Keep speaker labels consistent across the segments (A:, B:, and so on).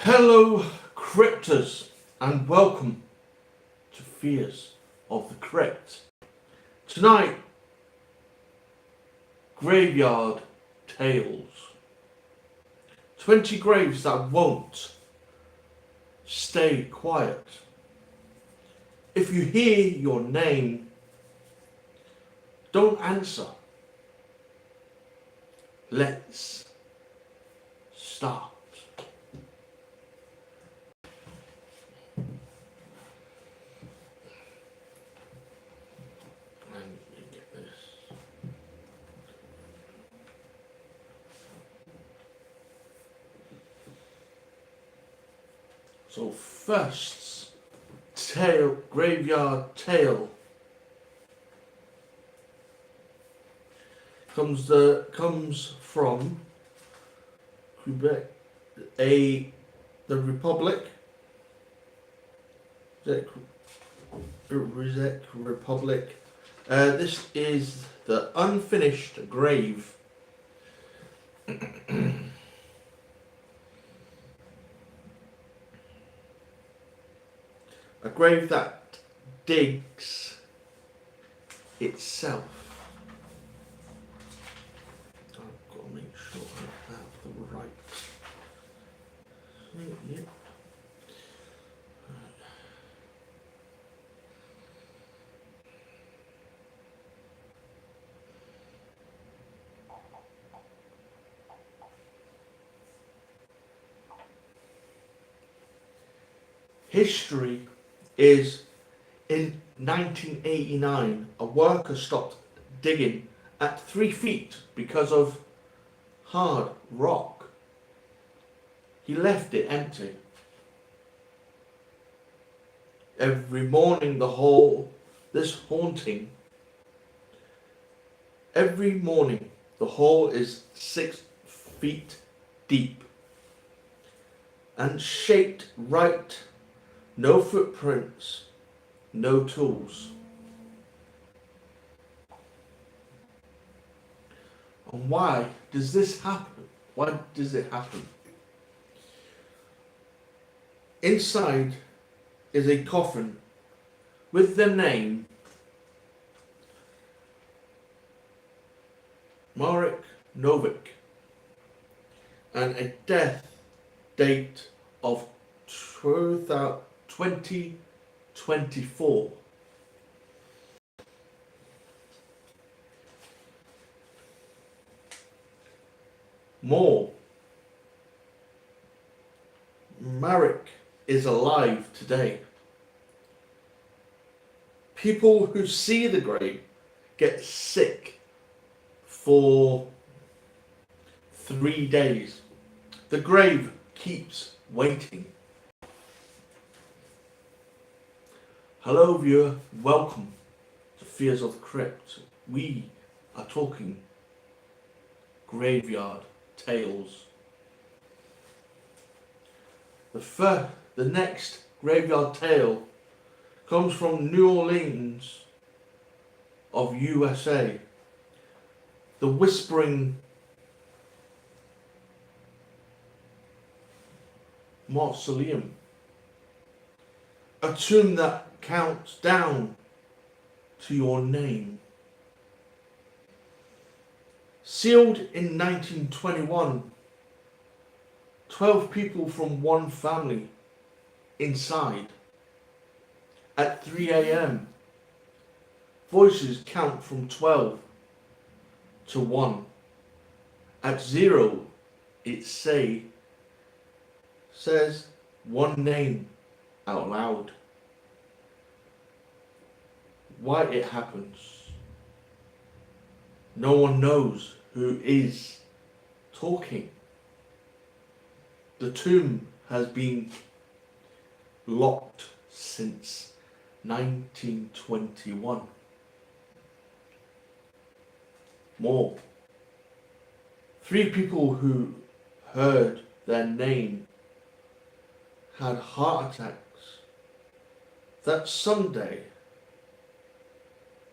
A: Hello, Crypters, and welcome to Fears of the Crypt. Tonight, Graveyard Tales. 20 graves that won't stay quiet. If you hear your name, don't answer. Let's start. So first tale, Graveyard Tale, comes from Quebec, the Republic. Republic. This is the unfinished grave. A grave that digs itself. I've got to make sure I have the right. Yep. History is in 1989, a worker stopped digging at 3 feet because of hard rock. He left it empty. Every morning every morning the hole is 6 feet deep and shaped right. No footprints, no tools. And why does this happen? Why does it happen? Inside is a coffin with the name Marek Novik and a death date of 2024. More. Marek is alive today. People who see the grave get sick for 3 days. The grave keeps waiting. Hello viewer, welcome to Fears of the Crypt. We are talking Graveyard Tales. The next Graveyard Tale comes from New Orleans of USA. The Whispering Mausoleum. A tomb that counts down to your name. Sealed in 1921, 12 people from one family inside. At 3 a.m, voices count from 12 to 1. At 0, it says one name out loud. Why it happens, no one knows who is talking. The tomb has been locked since 1921. More. 3 people who heard their name had heart attacks. That Sunday,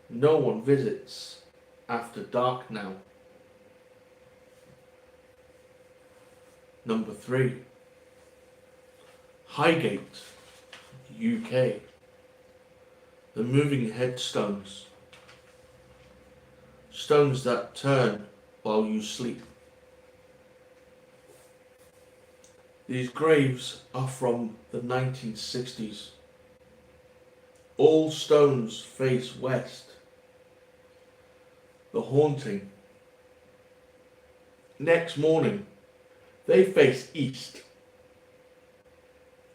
A: no one visits after dark now. Number 3. Highgate, UK. The moving headstones. Stones that turn while you sleep. These graves are from the 1960s. All stones face west. The haunting. Next morning, they face east.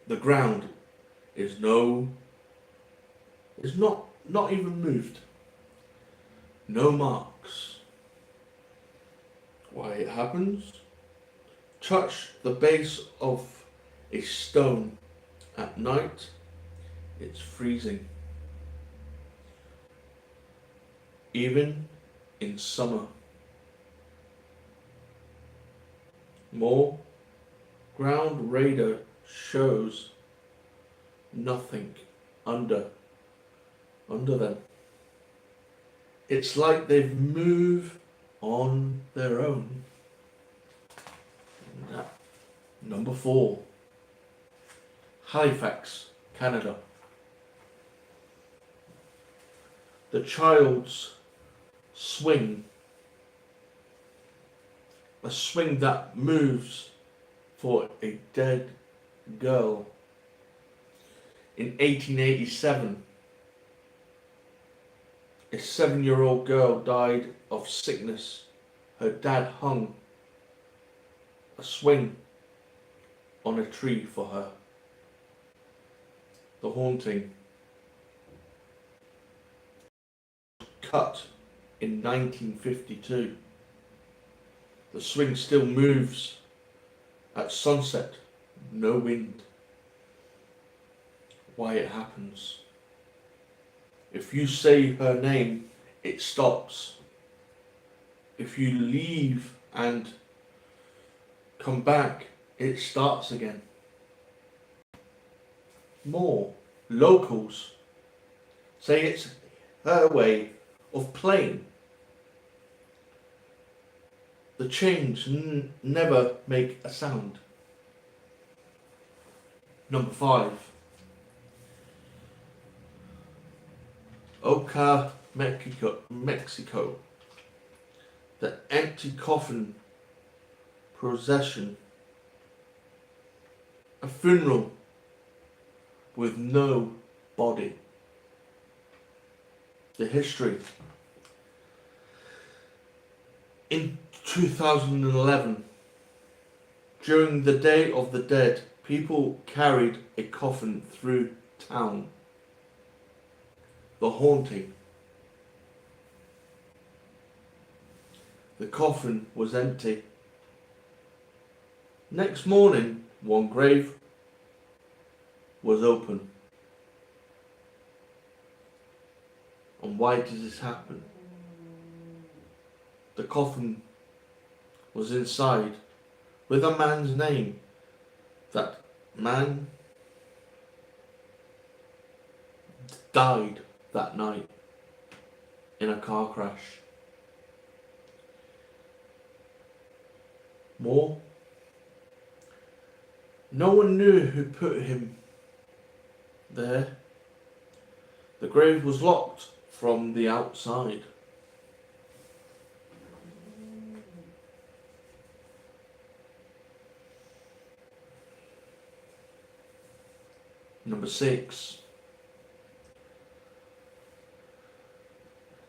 A: The ground is not even moved. No marks. Why it happens? Touch the base of a stone at night, it's freezing. Even in summer. More ground radar shows nothing under them. It's like they've moved on their own. Number 4. Halifax, Canada. The child's swing. A swing that moves for a dead girl. In 1887, a 7-year-old girl died of sickness. Her dad hung a swing on a tree for her. The haunting. Cut in 1952. The swing still moves at sunset. No wind. Why it happens? If you say her name, it stops. If you leave and come back, it starts again. More locals say it's her way of playing. The chains never make a sound. Number 5. Oka, Mexico. The empty coffin procession. A funeral with no body. The history. In 2011, during the Day of the Dead, people carried a coffin through town. The haunting. The coffin was empty. Next morning, one grave was open. And why did this happen? The coffin was inside with a man's name. That man died that night in a car crash. More? No one knew who put him there. The grave was locked from the outside. Number 6.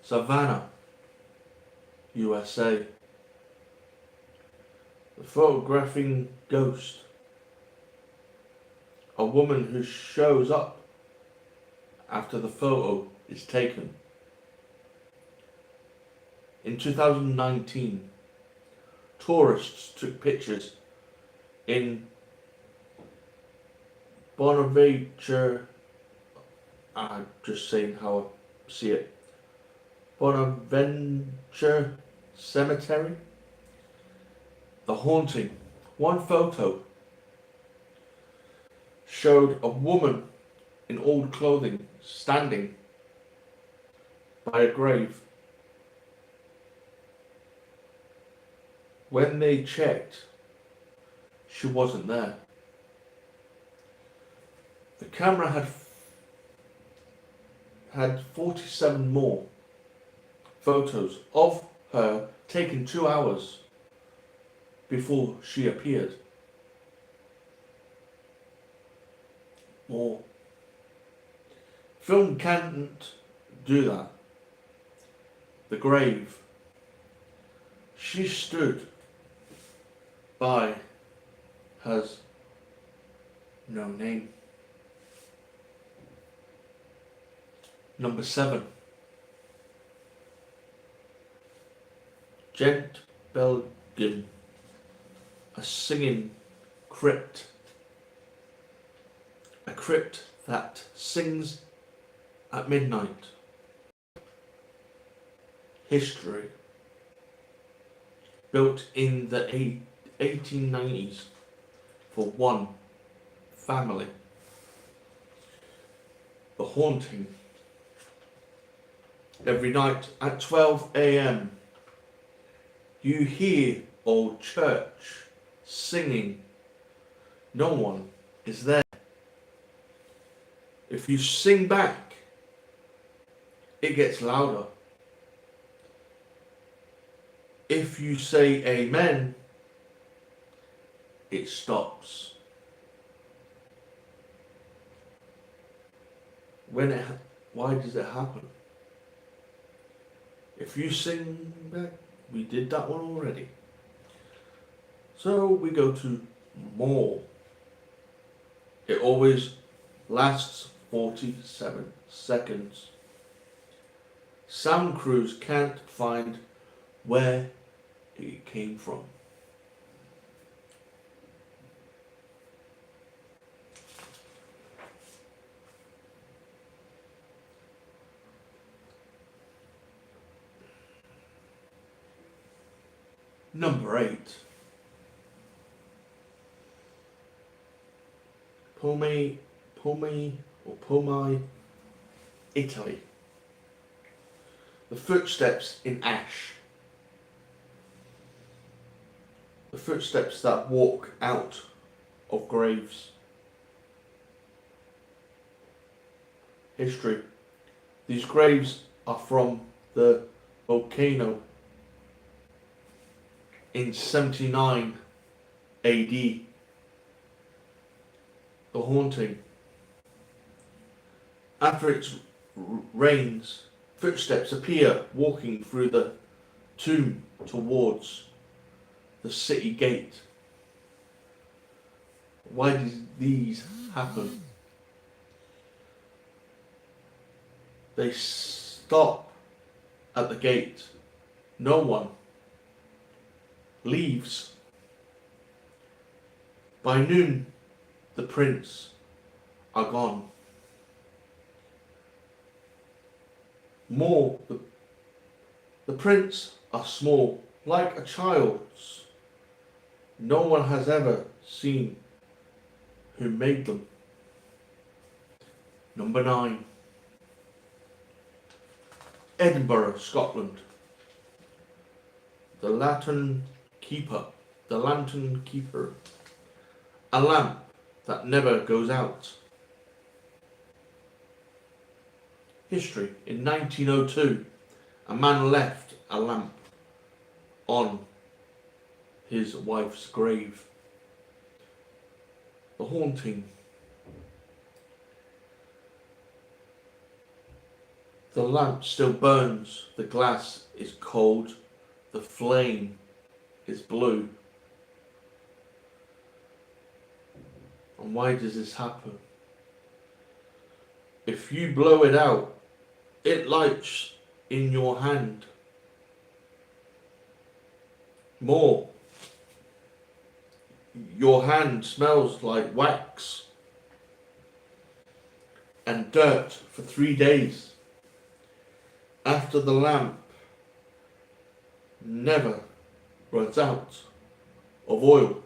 A: Savannah, USA. The photographing ghost. A woman who shows up after the photo is taken. In 2019, tourists took pictures in Bonaventure, I'm just saying how I see it, Bonaventure Cemetery. The haunting. One photo showed a woman in old clothing standing by a grave. When they checked, she wasn't there. The camera had 47 more photos of her taken 2 hours before she appeared. More. Film can't do that. The grave she stood by has no name. Number 7. Gent Belgin, a singing crypt. A crypt that sings at midnight. History. Built in the 1890s for one family. The haunting. Every night at 12 a.m. you hear old church singing. No one is there. If you sing back, it gets louder. If you say amen, it stops. Why does it happen? If you sing back, we did that one already. So we go to more. It always lasts 47 seconds. Sound crews can't find where it came from. Number 8. Pomai, Italy. The footsteps in ash. The footsteps that walk out of graves. History. These graves are from the volcano in 79 AD. The haunting. After it rains, footsteps appear walking through the tomb towards the city gate. Why did these happen? They stop at the gate. No one leaves. By noon, the prints are gone. The prints are small, like a child's. No one has ever seen who made them. Number 9. Edinburgh, Scotland. The Lantern Keeper. A lamp that never goes out. History. In 1902, a man left a lamp on his wife's grave. The haunting. The lamp still burns. The glass is cold. The flame is blue. And why does this happen? If you blow it out, it lights in your hand. More. Your hand smells like wax and dirt for 3 days. After the lamp never runs out of oil.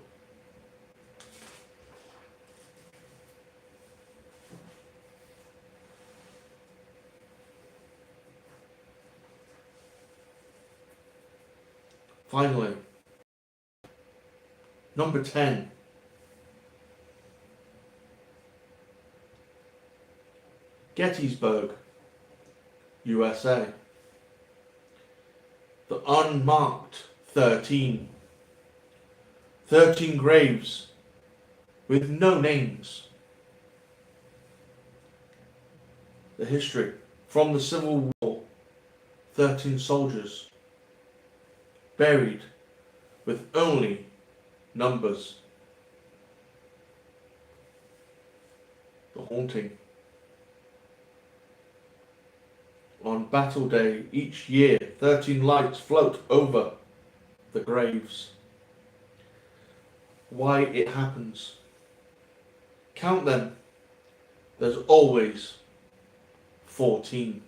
A: Finally, number 10. Gettysburg, USA. The unmarked 13. 13 graves with no names. The history. From the Civil War, 13 soldiers buried with only numbers. The haunting. On Battle Day each year, 13 lights float over the graves. Why it happens? Count them. There's always 14.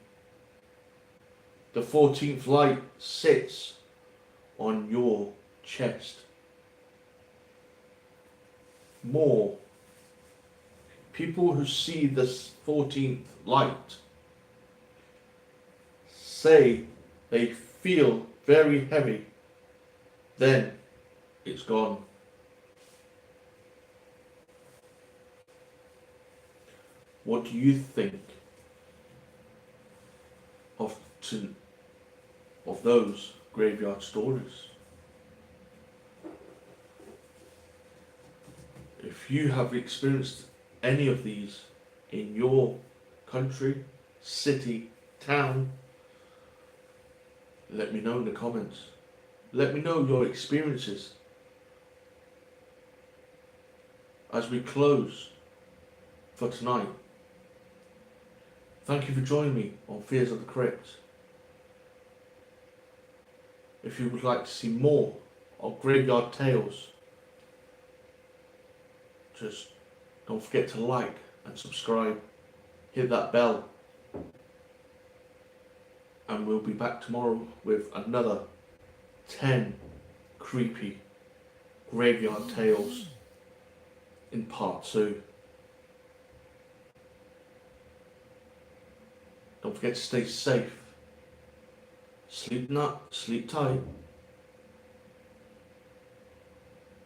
A: The 14th light sits on your chest. More. People who see this 14th light say they feel very heavy. Then it's gone. What do you think of those graveyard stories? If you have experienced any of these in your country, city, town, let me know in the comments. Let me know your experiences. As we close for tonight, thank you for joining me on Fears of the Crypt. If you would like to see more of Graveyard Tales, just don't forget to like and subscribe. Hit that bell. And we'll be back tomorrow with another 10 creepy Graveyard Tales in part 2. Don't forget to stay safe. Sleep tight.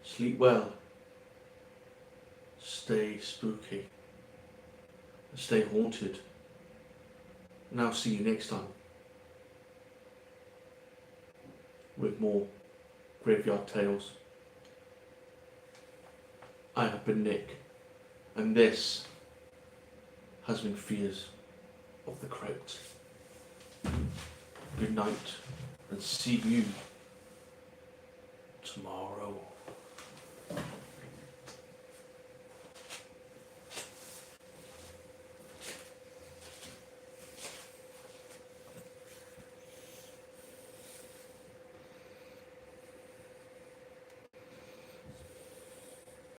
A: Sleep well. Stay spooky. And stay haunted. And I'll see you next time with more Graveyard Tales. I have been Nick, and this has been Fears of the Crypt. Good night, and see you tomorrow.